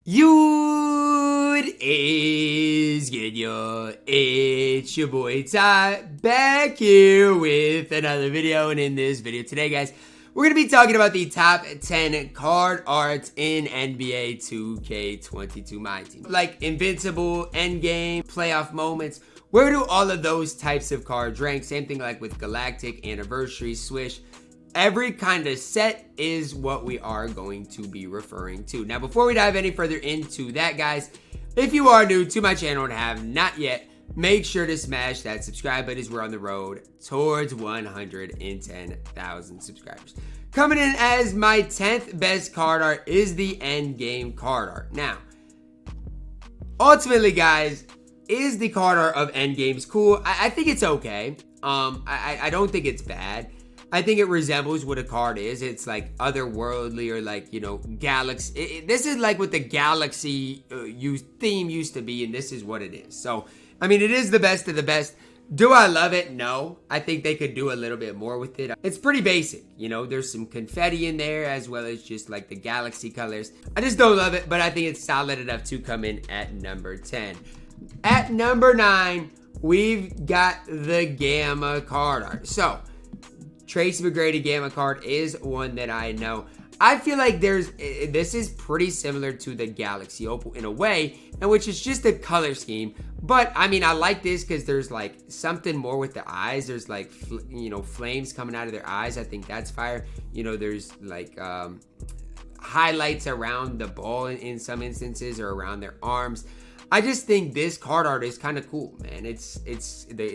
What is good, yo? It's your boy Ty, back here with another video. And in this video today, guys, we're going to be talking about the top 10 card arts in NBA 2K22 MyTEAM. Like Invincible, Endgame, Playoff Moments. Where do all of those types of cards rank? Same thing like with Galactic, Anniversary, Swish. Every kind of set is what we are going to be referring to. Now, before we dive any further into that, guys, if you are new to my channel and have not yet, make sure to smash that subscribe button as we're on the road towards 110,000 subscribers. Coming in as my 10th best card art is the Endgame card art. Now, ultimately, guys, is the card art of Endgame's cool? I think it's okay. I don't think it's bad. I think it resembles what a card is. It's like otherworldly or like, you know, galaxy. This is like what the galaxy theme used to be, and this is what it is. So, I mean, it is the best of the best. Do I love it? No. I think they could do a little bit more with it. It's pretty basic, you know. There's some confetti in there as well as just like the galaxy colors. I just don't love it, but I think it's solid enough to come in at number 10. At number 9, we've got the Gamma card art. So, Tracy McGrady Gamma card is one that I know. I feel like this is pretty similar to the Galaxy Opal in a way, in which it's just a color scheme. But I mean, I like this because there's like something more with the eyes. There's like, you know, flames coming out of their eyes. I think that's fire. You know, there's like highlights around the ball in some instances or around their arms. I just think this card art is kind of cool, man. It's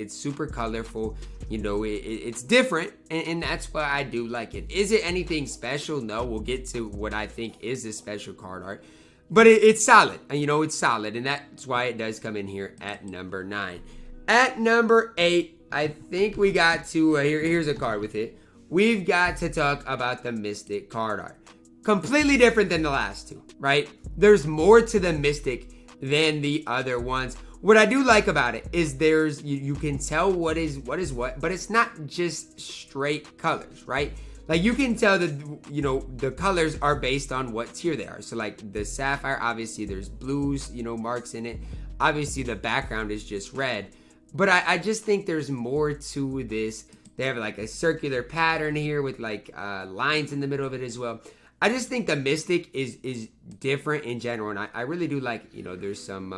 super colorful. You know, it's different, and that's why I do like it. Is it anything special? No, we'll get to what I think is a special card art. But it's solid, and you know, it's solid, and that's why it does come in here at number 9. At number 8, I think we got to, here's a card with it. We've got to talk about the Mystic card art. Completely different than the last two, right? There's more to the Mystic than the other ones. What I do like about it is you can tell what is what, but it's not just straight colors, right? Like you can tell that, you know, the colors are based on what tier they are. So like the Sapphire, obviously there's blues, you know, marks in it. Obviously the background is just red, but I just think there's more to this. They have like a circular pattern here with like lines in the middle of it as well. I just think the Mystic is different in general, and I really do like, you know, there's some,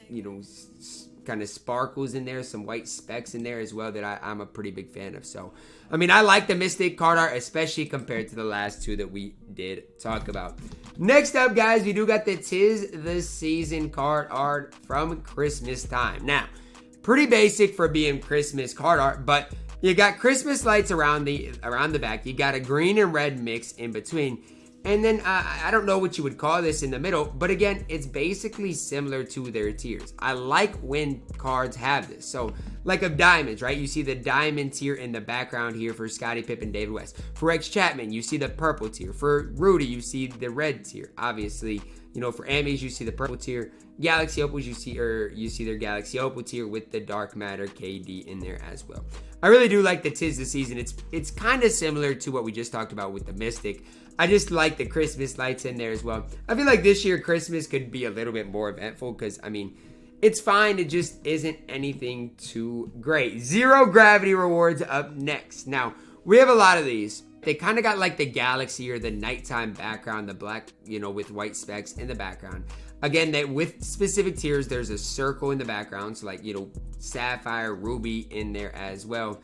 you know, kind of sparkles in there, some white specks in there as well that I'm a pretty big fan of. So, I mean, I like the Mystic card art, especially compared to the last two that we did talk about. Next up, guys, we do got the 'Tis the Season card art from Christmas time. Now, pretty basic for being Christmas card art, but you got Christmas lights around the back. You got a green and red mix in between. And then, I don't know what you would call this in the middle, but again, it's basically similar to their tiers. I like when cards have this. So, like of diamonds, right? You see the diamond tier in the background here for Scottie Pippen, David West. For Rex Chapman, you see the purple tier. For Rudy, you see the red tier. Obviously, you know, for Emmys, you see the purple tier. Galaxy Opals, you see their Galaxy Opal tier with the Dark Matter KD in there as well. I really do like the 'Tis the Season. It's kind of similar to what we just talked about with the Mystic. I just like the Christmas lights in there as well. I feel like this year Christmas could be a little bit more eventful because, I mean, it's fine. It just isn't anything too great. Zero gravity rewards up next. Now, we have a lot of these. They kind of got like the galaxy or the nighttime background, the black, you know, with white specks in the background. Again, that with specific tiers, there's a circle in the background. So like, you know, Sapphire, Ruby in there as well.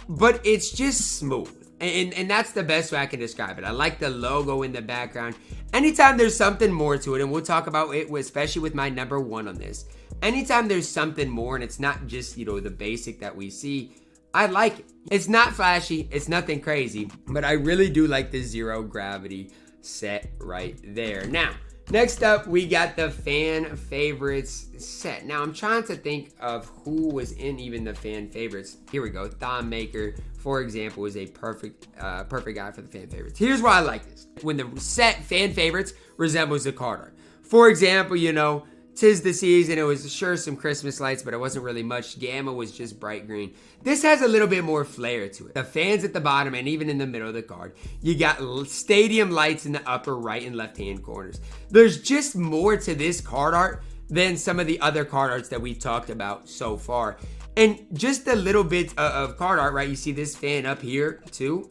But it's just smooth. And that's the best way I can describe it. I like the logo in the background. Anytime there's something more to it, and we'll talk about it, especially with my number 1 on this. Anytime there's something more and it's not just, you know, the basic that we see, I like it. It's not flashy. It's nothing crazy. But I really do like the zero gravity set right there. Now, next up, we got the fan favorites set. Now, I'm trying to think of who was in even the fan favorites. Here we go. Thon Maker, for example, is a perfect guy for the fan favorites. Here's why I like this. When the set fan favorites resembles the card art. For example, you know, 'Tis the season. It was sure some Christmas lights, but it wasn't really much. Gamma was just bright green. This has a little bit more flair to it. The fans at the bottom and even in the middle of the card. You got stadium lights in the upper right and left hand corners. There's just more to this card art than some of the other card arts that we've talked about so far. And just a little bit of card art, right? You see this fan up here too.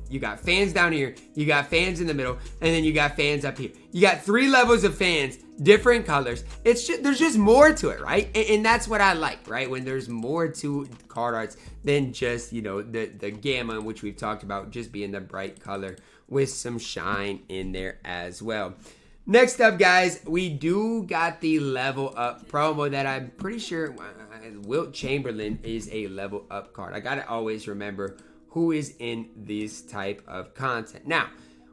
You got fans down here, you got fans in the middle, and then you got fans up here. You got 3 levels of fans, different colors. There's just more to it, right? And that's what I like, right? When there's more to card arts than just, the gamma, which we've talked about, just being the bright color with some shine in there as well. Next up, guys, we do got the level up promo that I'm pretty sure Wilt Chamberlain is a level up card. I gotta always remember who is in this type of content. Now,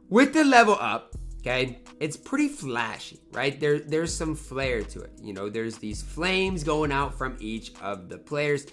with the level up, okay, it's pretty flashy, right? There's some flair to it. There's these flames going out from each of the players.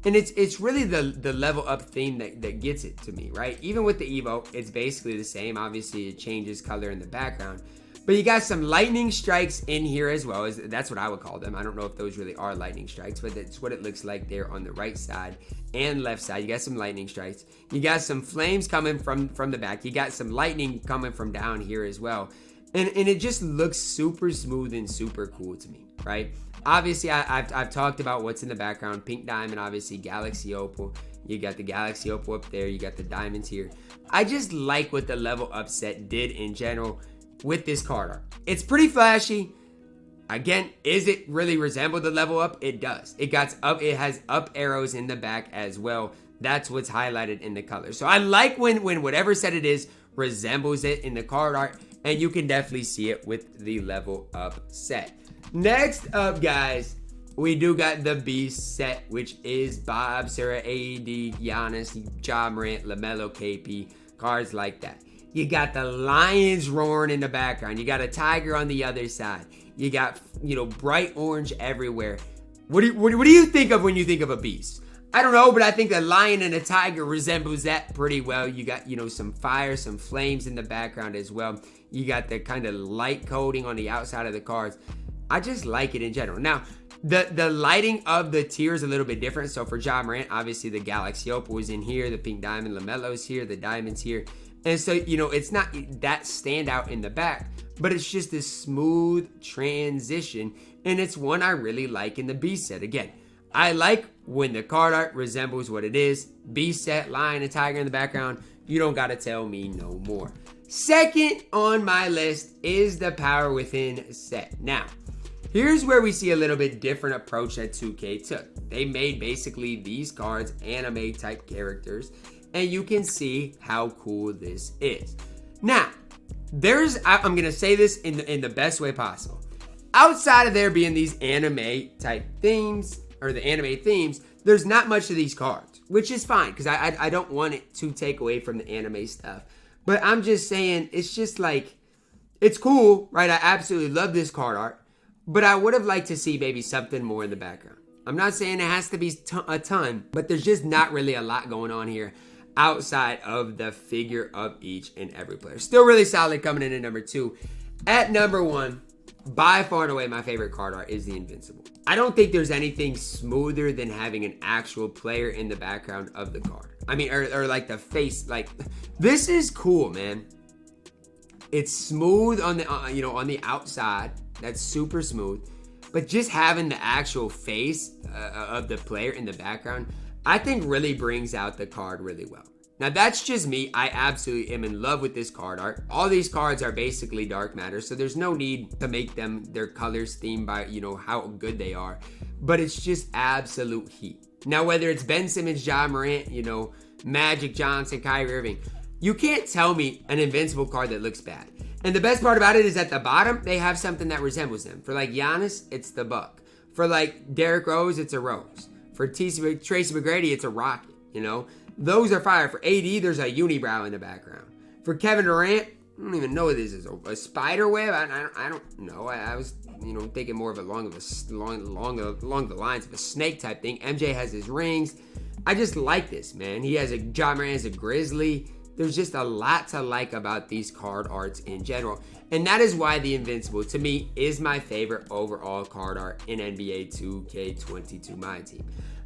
And it's really the level up theme that gets it to me, right? Even with the Evo, it's basically the same. Obviously, it changes color in the background. But you got some lightning strikes in here as well. That's what I would call them. I don't know if those really are lightning strikes, but that's what it looks like there on the right side and left side. You got some lightning strikes. You got some flames coming from the back. You got some lightning coming from down here as well. And it just looks super smooth and super cool to me, right? Obviously, I've talked about what's in the background. Pink diamond, obviously, Galaxy Opal. You got the Galaxy Opal up there. You got the diamonds here. I just like what the level up set did in general with this card art. It's pretty flashy. Again, is it really resemble the level up? It does. It has up arrows in the back as well. That's what's highlighted in the color. So I like when whatever set it is resembles it in the card art, and you can definitely see it with the level up set. Next up, guys, we do got the Beast set, which is Bob, Sarah, AD, Giannis, Ja Morant, LaMelo, KP, cards like that. You got the lions roaring in the background. You got a tiger on the other side. You got, bright orange everywhere. What do you think of when you think of a beast? I don't know, but I think a lion and a tiger resembles that pretty well. You got, some fire, some flames in the background as well. You got the kind of light coating on the outside of the cards. I just like it in general. Now, the lighting of the tier is a little bit different. So for Ja Morant, obviously the Galaxy Opal is in here. The pink diamond, LaMelo's here. The diamond's here. And so, it's not that standout in the back, but it's just this smooth transition. And it's one I really like in the Beast set. Again, I like when the card art resembles what it is. Beast set, lion, and tiger in the background. You don't got to tell me no more. Second on my list is the Power Within set. Now, here's where we see a little bit different approach that 2K took. They made basically these cards anime type characters. And you can see how cool this is. Now, I'm going to say this in the best way possible. Outside of there being these anime type themes, or the anime themes, there's not much of these cards, which is fine, because I don't want it to take away from the anime stuff. But I'm just saying, it's just like, it's cool, right? I absolutely love this card art, but I would have liked to see maybe something more in the background. I'm not saying it has to be a ton, but there's just not really a lot going on here outside of the figure of each and every player. Still really solid coming in at number 2. At number 1, by far and away my favorite card art is the Invincible. I don't think there's anything smoother than having an actual player in the background of the card. I mean, or like the face, like, this is cool, man. It's smooth on the, on the outside. That's super smooth. But just having the actual face of the player in the background, I think really brings out the card really well. Now, that's just me. I absolutely am in love with this card art. All these cards are basically dark matter, so there's no need to make them their colors themed by, how good they are. But it's just absolute heat. Now, whether it's Ben Simmons, Ja Morant, Magic Johnson, Kyrie Irving, you can't tell me an Invincible card that looks bad. And the best part about it is at the bottom, they have something that resembles them. For like Giannis, it's the Buck. For like Derrick Rose, it's a Rose. For Tracy McGrady, it's a rocket, Those are fire. For AD, there's a unibrow in the background. For Kevin Durant, I don't even know what this is. A spider web? I don't know. I was, thinking more of along the lines of a snake type thing. MJ has his rings. I just like this, man. He has Ja Morant has a grizzly. There's just a lot to like about these card arts in general. And that is why the Invincible, to me, is my favorite overall card art in NBA 2K22 MyTEAM.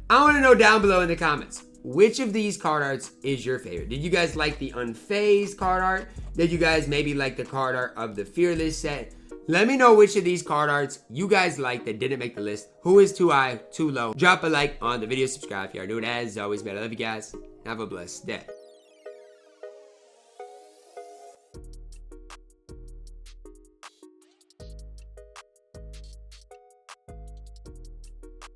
I want to know down below in the comments, which of these card arts is your favorite? Did you guys like the Unfazed card art? Did you guys maybe like the card art of the Fearless set? Let me know which of these card arts you guys like that didn't make the list. Who is too high, too low? Drop a like on the video, subscribe if you are new, and as always, man, I love you guys. Have a blessed day.